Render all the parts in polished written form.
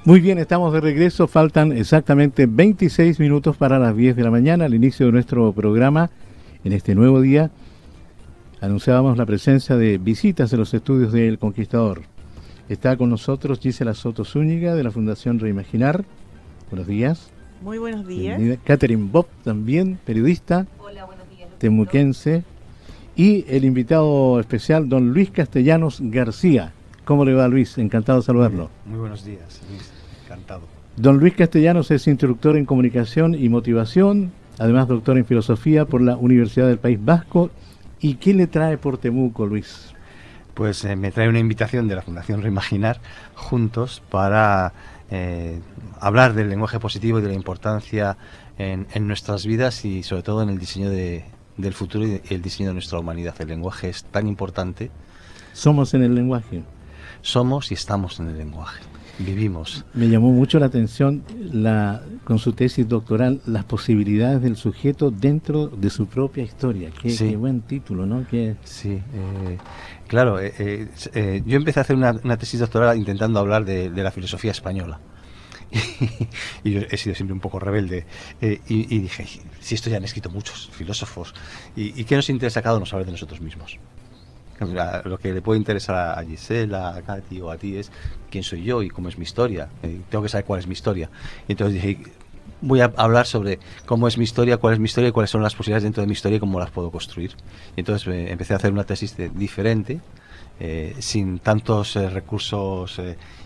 Muy bien, estamos de regreso. Faltan exactamente 26 minutos para las 10 de la mañana, al inicio de nuestro programa. En este nuevo día anunciábamos la presencia de visitas de los estudios del Conquistador. Está con nosotros Gisela Soto Zúñiga de la Fundación Reimaginar. Buenos días. Muy buenos días. Bienvenida. Catherine Bob, también periodista. Hola, buenos días. Temuquense. Y el invitado especial, don Luis Castellanos García. ¿Cómo le va, Luis? Encantado de saludarlo. Muy buenos días, Luis. Encantado. Don Luis Castellanos es instructor en comunicación y motivación, además doctor en filosofía por la Universidad del País Vasco. ¿Y qué le trae por Temuco, Luis? Pues me trae una invitación de la Fundación Reimaginar juntos para hablar del lenguaje positivo y de la importancia en nuestras vidas y sobre todo en el diseño del futuro y el diseño de nuestra humanidad. El lenguaje es tan importante. Somos en el lenguaje. Somos y estamos en el lenguaje. Vivimos. Me llamó mucho la atención con su tesis doctoral, las posibilidades del sujeto dentro de su propia historia. Qué buen título, ¿no? Sí, claro. Yo empecé a hacer una tesis doctoral intentando hablar de la filosofía española. Y yo he sido siempre un poco rebelde. Y dije, si esto ya han escrito muchos filósofos, ¿y qué nos interesa a cada uno saber de nosotros mismos? Lo que le puede interesar a Gisela, a Katy o a ti es quién soy yo y cómo es mi historia. Tengo que saber cuál es mi historia. Y entonces dije, voy a hablar sobre cómo es mi historia, cuál es mi historia y cuáles son las posibilidades dentro de mi historia y cómo las puedo construir. Y entonces empecé a hacer una tesis diferente, sin tantos recursos,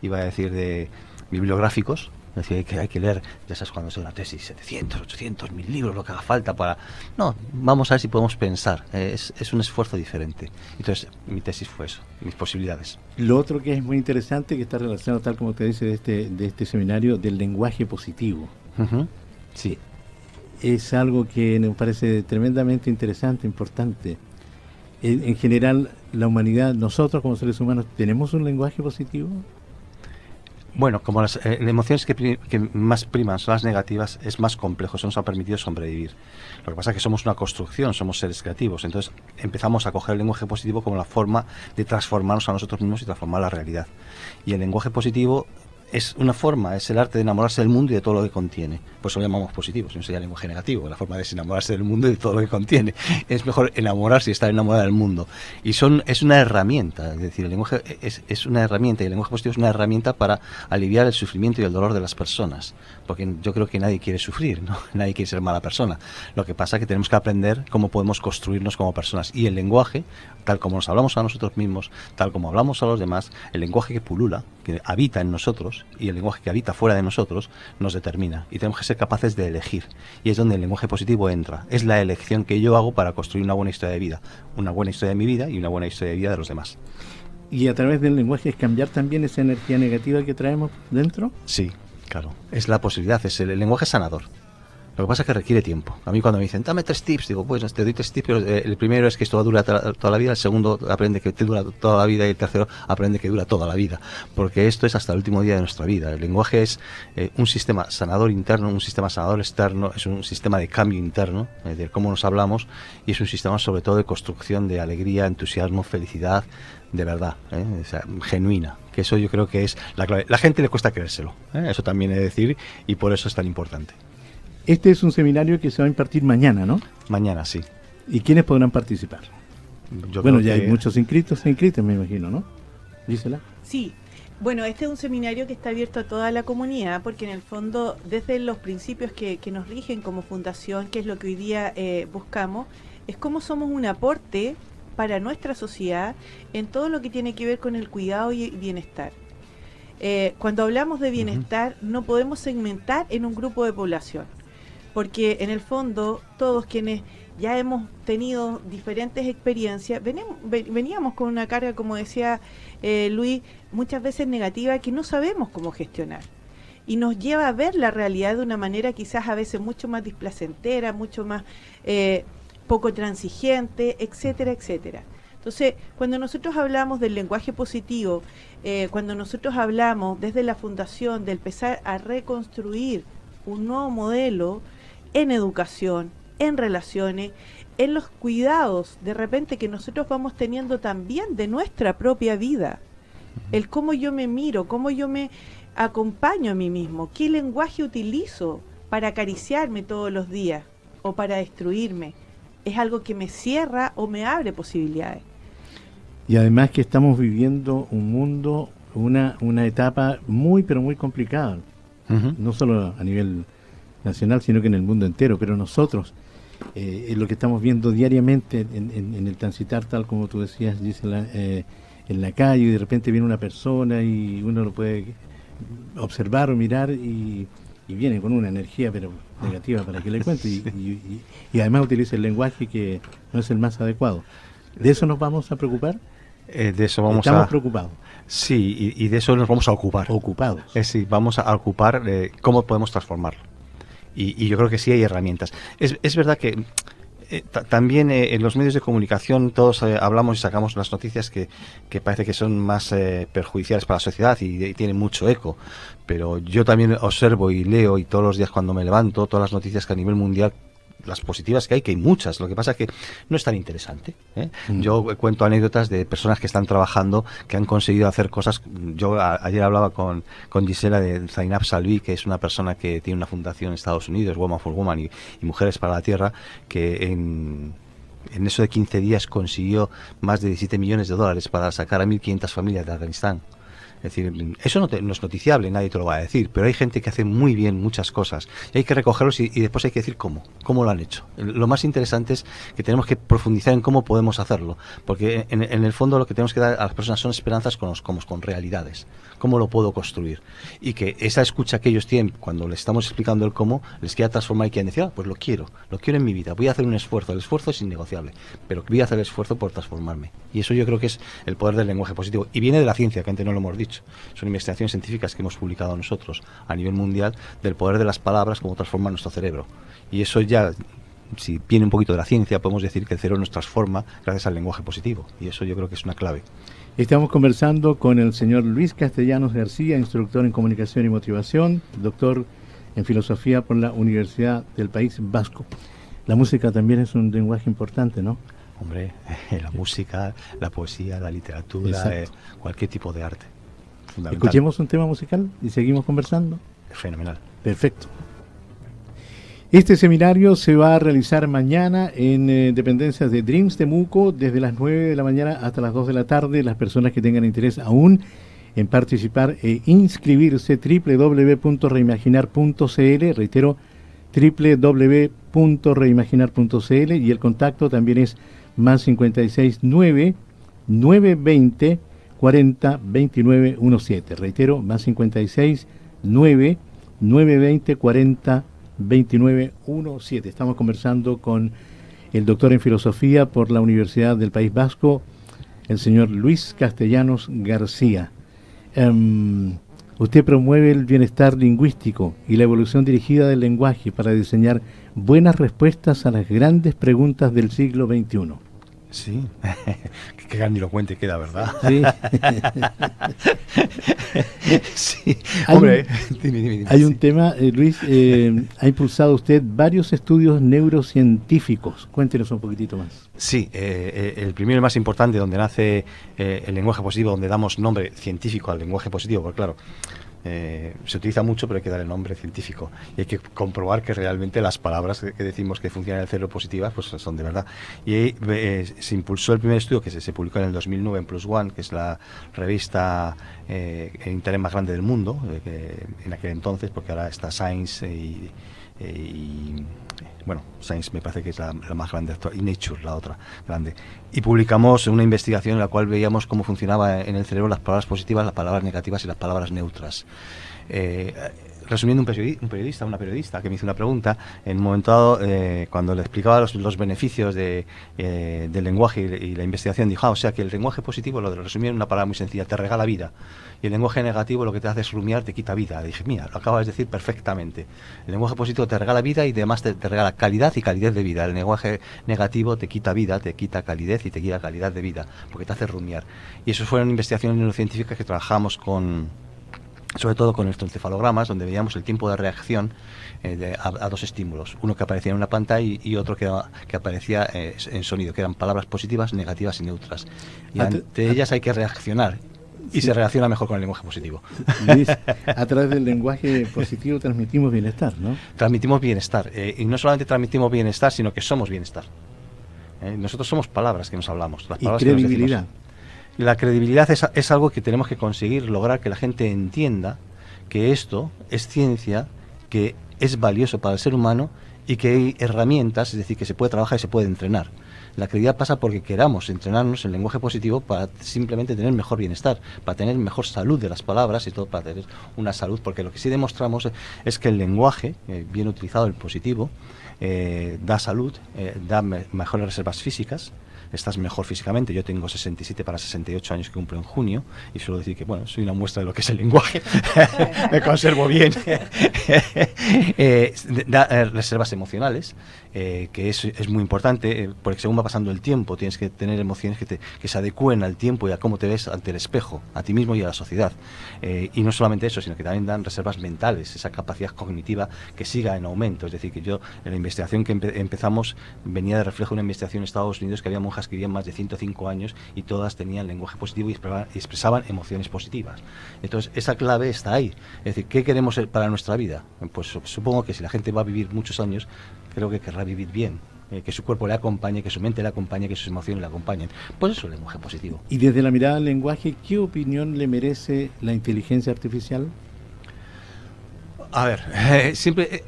iba a decir, bibliográficos. Es decir, hay que leer, ya sabes, cuando es una tesis, 700, 800, 1000 libros, lo que haga falta para... No, vamos a ver si podemos pensar. Es un esfuerzo diferente. Entonces, mi tesis fue eso, mis posibilidades. Lo otro que es muy interesante, que está relacionado, tal como te dice, de este seminario, del lenguaje positivo. Uh-huh. Sí. Es algo que nos parece tremendamente interesante, importante. En general, la humanidad, nosotros como seres humanos, ¿tenemos un lenguaje positivo? Bueno, como las emociones que más priman son las negativas, es más complejo, eso nos ha permitido sobrevivir. Lo que pasa es que somos una construcción, somos seres creativos, entonces empezamos a coger el lenguaje positivo como la forma de transformarnos a nosotros mismos y transformar la realidad. Y el lenguaje positivo es una forma, es el arte de enamorarse del mundo y de todo lo que contiene. Por eso lo llamamos positivo, si no sería lenguaje negativo, la forma de desenamorarse del mundo y de todo lo que contiene. Es mejor enamorarse y estar enamorado del mundo. Y es una herramienta, es decir, el lenguaje es una herramienta y el lenguaje positivo es una herramienta para aliviar el sufrimiento y el dolor de las personas. Porque yo creo que nadie quiere sufrir, ¿no? Nadie quiere ser mala persona. Lo que pasa es que tenemos que aprender cómo podemos construirnos como personas. Y el lenguaje, tal como nos hablamos a nosotros mismos, tal como hablamos a los demás, el lenguaje que pulula, que habita en nosotros, y el lenguaje que habita fuera de nosotros, nos determina. Y tenemos que ser capaces de elegir. Y es donde el lenguaje positivo entra. Es la elección que yo hago para construir una buena historia de vida. Una buena historia de mi vida y una buena historia de vida de los demás. ¿Y a través del lenguaje es cambiar también esa energía negativa que traemos dentro? Sí, claro. Es la posibilidad. El lenguaje es sanador. Lo que pasa es que requiere tiempo. A mí cuando me dicen, dame 3 tips, digo, pues te doy 3 tips, pero el primero es que esto va a durar toda la vida, el segundo aprende que te dura toda la vida y el tercero aprende que dura toda la vida. Porque esto es hasta el último día de nuestra vida. El lenguaje es un sistema sanador interno, un sistema sanador externo, es un sistema de cambio interno, de cómo nos hablamos, y es un sistema sobre todo de construcción de alegría, entusiasmo, felicidad, de verdad, o sea, genuina. Que eso yo creo que es la clave. La gente le cuesta creérselo, eso también he de decir, y por eso es tan importante. Este es un seminario que se va a impartir mañana, ¿no? Mañana, sí. ¿Y quiénes podrán participar? Bueno, ya hay muchos inscritos e inscritas, me imagino, ¿no? Gisela. Sí. Bueno, este es un seminario que está abierto a toda la comunidad porque en el fondo, desde los principios que nos rigen como fundación, que es lo que hoy día buscamos, es cómo somos un aporte para nuestra sociedad en todo lo que tiene que ver con el cuidado y bienestar. Cuando hablamos de bienestar, no podemos segmentar en un grupo de población. Porque en el fondo todos quienes ya hemos tenido diferentes experiencias, veníamos con una carga, como decía Luis, muchas veces negativa que no sabemos cómo gestionar. Y nos lleva a ver la realidad de una manera quizás a veces mucho más displacentera, mucho más poco transigente, etcétera, etcétera. Entonces, cuando nosotros hablamos del lenguaje positivo, cuando nosotros hablamos desde la fundación de empezar a reconstruir un nuevo modelo en educación, en relaciones, en los cuidados de repente que nosotros vamos teniendo también de nuestra propia vida, el cómo yo me miro, cómo yo me acompaño a mí mismo? ¿Qué lenguaje utilizo para acariciarme todos los días o para destruirme? ¿Es algo que me cierra o me abre posibilidades? Y además que estamos viviendo un mundo, una etapa muy, pero muy complicada. No solo a nivel nacional, sino que en el mundo entero. Pero nosotros, en lo que estamos viendo diariamente en el transitar, tal como tú decías, Gisela, en la calle, y de repente viene una persona y uno lo puede observar o mirar y viene con una energía pero negativa, para que le cuente, y además utiliza el lenguaje que no es el más adecuado. ¿De eso nos vamos a preocupar? Estamos preocupados. Sí, y de eso nos vamos a ocupar. Ocupados. Sí, vamos a ocupar cómo podemos transformarlo. Y yo creo que sí hay herramientas. Es verdad que también en los medios de comunicación todos hablamos y sacamos las noticias que parece que son más perjudiciales para la sociedad y tienen mucho eco. Pero yo también observo y leo, y todos los días cuando me levanto, todas las noticias que a nivel mundial, las positivas que hay muchas. Lo que pasa es que no es tan interesante, ¿eh? Yo cuento anécdotas de personas que están trabajando, que han conseguido hacer cosas. Yo ayer hablaba con Gisela de Zainab Salvi, que es una persona que tiene una fundación en Estados Unidos, Woman for Woman y Mujeres para la Tierra, que en eso de 15 días consiguió más de $17 millones para sacar a 1.500 familias de Afganistán. Es decir, eso no es noticiable, nadie te lo va a decir, pero hay gente que hace muy bien muchas cosas y hay que recogerlos y después hay que decir cómo lo han hecho. Lo más interesante es que tenemos que profundizar en cómo podemos hacerlo, porque en el fondo lo que tenemos que dar a las personas son esperanzas con realidades. ¿Cómo lo puedo construir? Y que esa escucha que ellos tienen cuando les estamos explicando el cómo, les quiera transformar y quieran decir, pues lo quiero en mi vida, voy a hacer un esfuerzo, el esfuerzo es innegociable, pero voy a hacer el esfuerzo por transformarme. Y eso yo creo que es el poder del lenguaje positivo. Y viene de la ciencia, que antes no lo hemos dicho. Son investigaciones científicas que hemos publicado nosotros a nivel mundial del poder de las palabras, cómo transforman nuestro cerebro. Y eso ya, si viene un poquito de la ciencia, podemos decir que el cerebro nos transforma gracias al lenguaje positivo. Y eso yo creo que es una clave. Estamos conversando con el señor Luis Castellanos García, instructor en comunicación y motivación, doctor en filosofía por la Universidad del País Vasco. La música también es un lenguaje importante, ¿no? Hombre, la música, la poesía, la literatura, cualquier tipo de arte. Escuchemos un tema musical y seguimos conversando. Fenomenal. Perfecto. Este seminario se va a realizar mañana en dependencias de Dreams Temuco, desde las 9 de la mañana hasta las 2 de la tarde. Las personas que tengan interés aún en participar e inscribirse, www.reimaginar.cl, reitero, www.reimaginar.cl, y el contacto también es más 569 920 40 29 17. Reitero, más 569 920 40 29 17. Estamos conversando con el doctor en filosofía por la Universidad del País Vasco, el señor Luis Castellanos García. Usted promueve el bienestar lingüístico y la evolución dirigida del lenguaje para diseñar buenas respuestas a las grandes preguntas del siglo XXI. Sí, qué grandilocuente queda, ¿verdad? Sí. Sí. Hombre, dime, hay un tema, Luis, ha impulsado usted varios estudios neurocientíficos. Cuéntenos un poquitito más. Sí, el primero y más importante, donde nace el lenguaje positivo, donde damos nombre científico al lenguaje positivo, porque claro, se utiliza mucho, pero hay que darle nombre científico y hay que comprobar que realmente las palabras que decimos que funcionan en el cerebro positivas pues son de verdad. Y ahí se impulsó el primer estudio que se publicó en el 2009 en Plus One, que es la revista en internet más grande del mundo, en aquel entonces, porque ahora está Science y bueno, Science me parece que es la más grande, y Nature la otra grande, y publicamos una investigación en la cual veíamos cómo funcionaba en el cerebro las palabras positivas, las palabras negativas y las palabras neutras. Resumiendo, una periodista que me hizo una pregunta en un momento dado, cuando le explicaba los beneficios del lenguaje y la investigación, dijo, o sea que el lenguaje positivo, lo de resumir en una palabra muy sencilla, te regala vida, y el lenguaje negativo lo que te hace es rumiar, te quita vida. Le dije, mira, lo acabas de decir perfectamente, el lenguaje positivo te regala vida y además te regala calidad y calidez de vida. El lenguaje negativo te quita vida, te quita calidez y te quita calidad de vida, porque te hace rumiar. Y eso fueron investigaciones neurocientíficas que trabajamos sobre todo con estos encefalogramas, donde veíamos el tiempo de reacción a dos estímulos, uno que aparecía en una pantalla y otro que aparecía en sonido, que eran palabras positivas, negativas y neutras. Y ante ellas hay que reaccionar. y se relaciona mejor con el lenguaje positivo. Luis, a través del lenguaje positivo transmitimos bienestar, ¿no? Transmitimos bienestar, y no solamente transmitimos bienestar, sino que somos bienestar. Nosotros somos palabras que nos hablamos. Las palabras y credibilidad. Que nos decimos. La credibilidad es algo que tenemos que conseguir, lograr que la gente entienda que esto es ciencia, que es valioso para el ser humano y que hay herramientas, es decir, que se puede trabajar y se puede entrenar. La credibilidad pasa porque queramos entrenarnos en lenguaje positivo para simplemente tener mejor bienestar, para tener mejor salud de las palabras y todo, para tener una salud, porque lo que sí demostramos es que el lenguaje, bien utilizado, el positivo, da salud, da mejores reservas físicas. Estás mejor físicamente. Yo tengo 67 para 68 años que cumplo en junio y suelo decir que, bueno, soy una muestra de lo que es el lenguaje. Me conservo bien. Da reservas emocionales, que es muy importante, porque según va pasando el tiempo tienes que tener emociones que se adecúen al tiempo y a cómo te ves ante el espejo, a ti mismo y a la sociedad. Y no solamente eso, sino que también dan reservas mentales, esa capacidad cognitiva que siga en aumento. Es decir, que yo en la investigación que empezamos venía de reflejo de una investigación en Estados Unidos que había monjas que vivían más de 105 años y todas tenían lenguaje positivo y expresaban emociones positivas. Entonces, esa clave está ahí. Es decir, ¿qué queremos para nuestra vida? Pues supongo que si la gente va a vivir muchos años, creo que querrá vivir bien, que su cuerpo le acompañe, que su mente le acompañe, que sus emociones le acompañen. Pues eso es el lenguaje positivo. Y desde la mirada del lenguaje, ¿qué opinión le merece la inteligencia artificial? A ver, siempre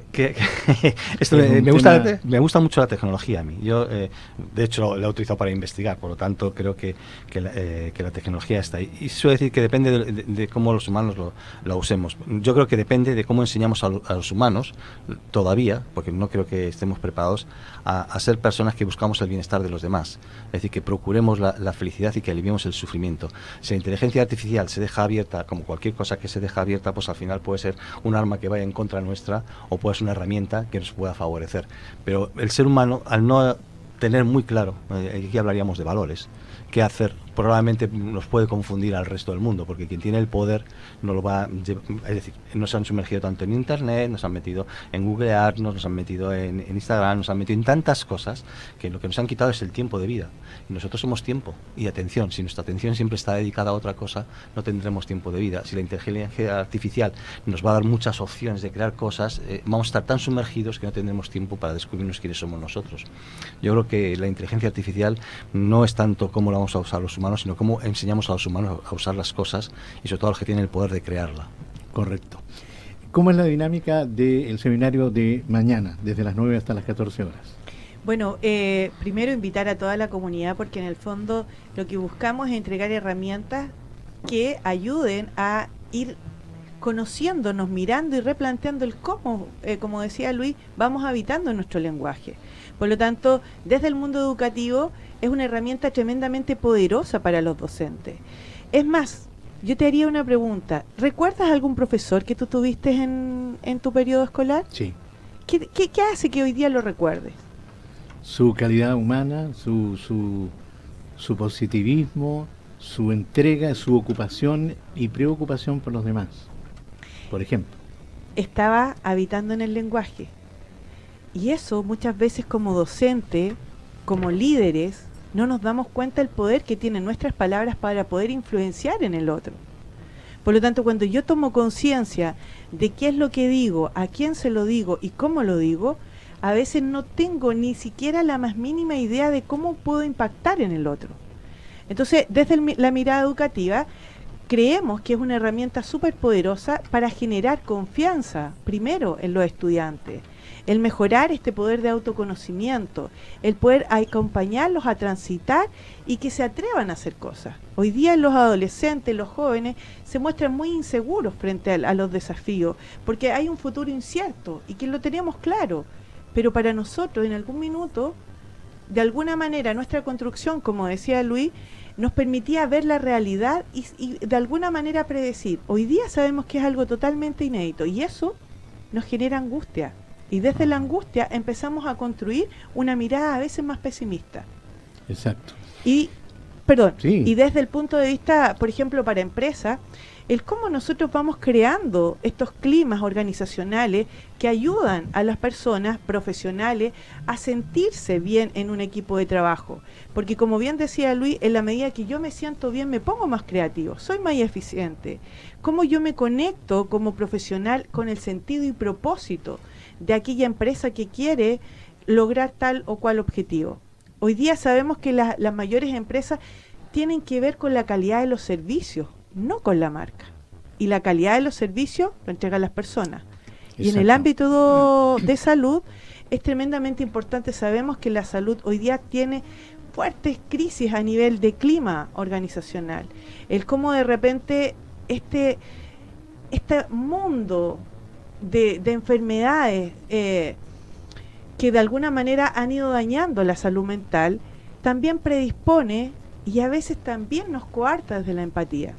esto me gusta mucho la tecnología a mí. Yo, de hecho, la he utilizado para investigar, por lo tanto, creo que la tecnología está ahí. Y suelo decir que depende de cómo los humanos la usemos. Yo creo que depende de cómo enseñamos a los humanos, todavía, porque no creo que estemos preparados a ser personas que buscamos el bienestar de los demás. Es decir, que procuremos la felicidad y que aliviemos el sufrimiento. Si la inteligencia artificial se deja abierta, como cualquier cosa que se deja abierta, pues al final puede ser un arma que vaya en contra nuestra o puede ser una herramienta que nos pueda favorecer. Pero el ser humano, al no tener muy claro, aquí hablaríamos de valores, qué hacer, probablemente nos puede confundir al resto del mundo, porque quien tiene el poder no lo va a es decir, nos han sumergido tanto en internet, nos han metido en Google Ads, nos han metido en Instagram, nos han metido en tantas cosas que lo que nos han quitado es el tiempo de vida. Y nosotros somos tiempo y atención. Si nuestra atención siempre está dedicada a otra cosa, no tendremos tiempo de vida. Si la inteligencia artificial nos va a dar muchas opciones de crear cosas, vamos a estar tan sumergidos que no tendremos tiempo para descubrirnos quiénes somos nosotros. Yo creo que la inteligencia artificial no es tanto cómo la vamos a usar los humanos, sino cómo enseñamos a los humanos a usar las cosas y sobre todo a los que tienen el poder de crearla. Correcto. ¿Cómo es la dinámica del seminario de mañana, desde las 9 hasta las 14 horas? Bueno, primero invitar a toda la comunidad, porque en el fondo lo que buscamos es entregar herramientas que ayuden a ir conociéndonos, mirando y replanteando el cómo, como decía Luis, vamos habitando nuestro lenguaje. Por lo tanto, desde el mundo educativo es una herramienta tremendamente poderosa para los docentes. Es más, yo te haría una pregunta. ¿Recuerdas algún profesor que tú tuviste en tu periodo escolar? Sí. ¿Qué hace que hoy día lo recuerdes? Su calidad humana, su positivismo, su entrega, su ocupación y preocupación por los demás, por ejemplo. Estaba habitando en el lenguaje. Y eso muchas veces como docente, como líderes, no nos damos cuenta del poder que tienen nuestras palabras para poder influenciar en el otro. Por lo tanto, cuando yo tomo conciencia de qué es lo que digo, a quién se lo digo y cómo lo digo, a veces no tengo ni siquiera la más mínima idea de cómo puedo impactar en el otro. Entonces, desde la mirada educativa, creemos que es una herramienta súper poderosa para generar confianza, primero, en los estudiantes, el mejorar este poder de autoconocimiento, el poder acompañarlos a transitar y que se atrevan a hacer cosas. Hoy día los adolescentes, los jóvenes, se muestran muy inseguros frente a los desafíos, porque hay un futuro incierto y que lo tenemos claro, pero para nosotros en algún minuto, de alguna manera, nuestra construcción, como decía Luis, nos permitía ver la realidad y de alguna manera predecir. Hoy día sabemos que es algo totalmente inédito y eso nos genera angustia. Y desde la angustia empezamos a construir una mirada a veces más pesimista. Exacto. Y perdón, Sí. y desde el punto de vista, por ejemplo, para empresas, el cómo nosotros vamos creando estos climas organizacionales que ayudan a las personas profesionales a sentirse bien en un equipo de trabajo. Porque como bien decía Luis, en la medida que yo me siento bien, me pongo más creativo, soy más eficiente. Cómo yo me conecto como profesional con el sentido y propósito de aquella empresa que quiere lograr tal o cual objetivo. Hoy día sabemos que las mayores empresas tienen que ver con la calidad de los servicios, no con la marca. Y la calidad de los servicios lo entregan las personas. Y en el ámbito de salud es tremendamente importante. Sabemos que la salud hoy día tiene fuertes crisis a nivel de clima organizacional. El cómo de repente este mundo de enfermedades que de alguna manera han ido dañando la salud mental, también predispone y a veces también nos coarta desde la empatía.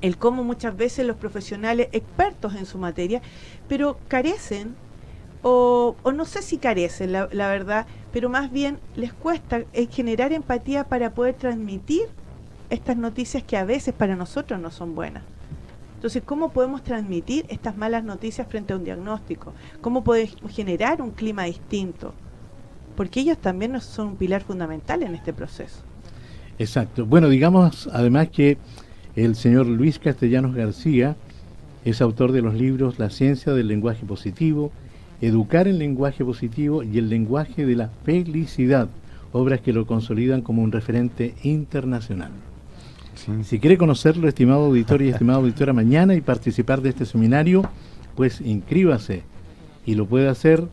El cómo muchas veces los profesionales expertos en su materia, pero carecen, o no sé si carecen, la verdad, pero más bien les cuesta generar empatía para poder transmitir estas noticias que a veces para nosotros no son buenas. Entonces, ¿cómo podemos transmitir estas malas noticias frente a un diagnóstico? ¿Cómo podemos generar un clima distinto? Porque ellos también son un pilar fundamental en este proceso. Exacto. Bueno, digamos además que el señor Luis Castellanos García es autor de los libros La ciencia del lenguaje positivo, Educar en lenguaje positivo y El lenguaje de la felicidad, obras que lo consolidan como un referente internacional. Sí. Si quiere conocerlo, estimado auditor y estimada auditora, mañana y participar de este seminario, pues inscríbase y lo puede hacer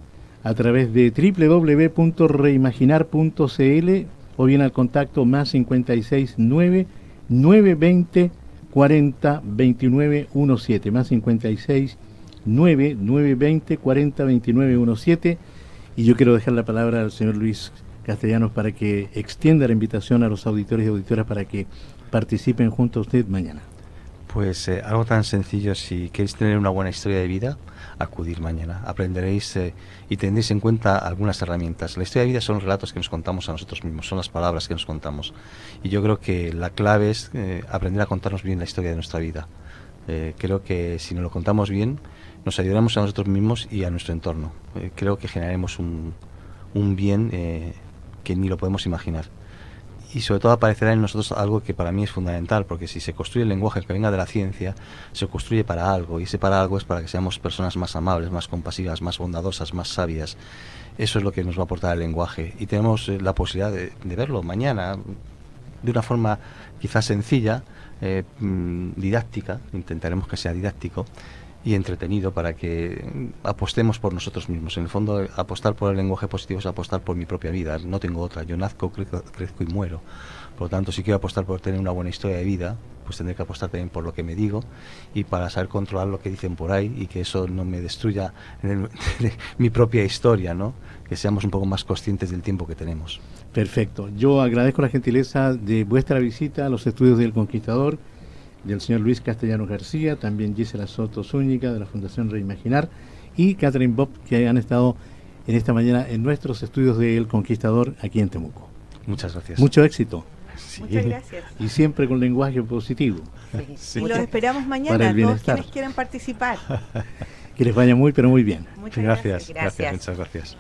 a través de www.reimaginar.cl o bien al contacto más 569 920 40 29 17, más 56 920 40 29 17. Y yo quiero dejar la palabra al señor Luis Castellanos para que extienda la invitación a los auditores y auditoras para que participen junto a usted mañana. Pues algo tan sencillo: si queréis tener una buena historia de vida, acudir mañana. Aprenderéis y tendréis en cuenta algunas herramientas. La historia de vida son los relatos que nos contamos a nosotros mismos, son las palabras que nos contamos. Y yo creo que la clave es aprender a contarnos bien la historia de nuestra vida. Creo que si nos lo contamos bien, nos ayudaremos a nosotros mismos y a nuestro entorno. Creo que generaremos un bien que ni lo podemos imaginar. Y sobre todo aparecerá en nosotros algo que para mí es fundamental, porque si se construye el lenguaje que venga de la ciencia, se construye para algo, y ese para algo es para que seamos personas más amables, más compasivas, más bondadosas, más sabias. Eso es lo que nos va a aportar el lenguaje, y tenemos la posibilidad de verlo mañana de una forma quizás sencilla, didáctica. Intentaremos que sea didáctico y entretenido para que apostemos por nosotros mismos. En el fondo, apostar por el lenguaje positivo es apostar por mi propia vida. No tengo otra. Yo nazco, crezco y muero. Por lo tanto, si quiero apostar por tener una buena historia de vida, pues tendré que apostar también por lo que me digo y para saber controlar lo que dicen por ahí y que eso no me destruya mi propia historia, ¿no? Que seamos un poco más conscientes del tiempo que tenemos. Perfecto. Yo agradezco la gentileza de vuestra visita a los estudios del Conquistador, del señor Luis Castellanos García, también Gisela Soto Zúñiga de la Fundación Reimaginar y Catherine Bob, que han estado en esta mañana en nuestros estudios del Conquistador aquí en Temuco. Muchas gracias. Mucho éxito. Sí. Muchas gracias. Y siempre con lenguaje positivo. Sí. Y los esperamos mañana, todos quienes quieren participar. Que les vaya muy, pero muy bien. Muchas gracias. Muchas gracias.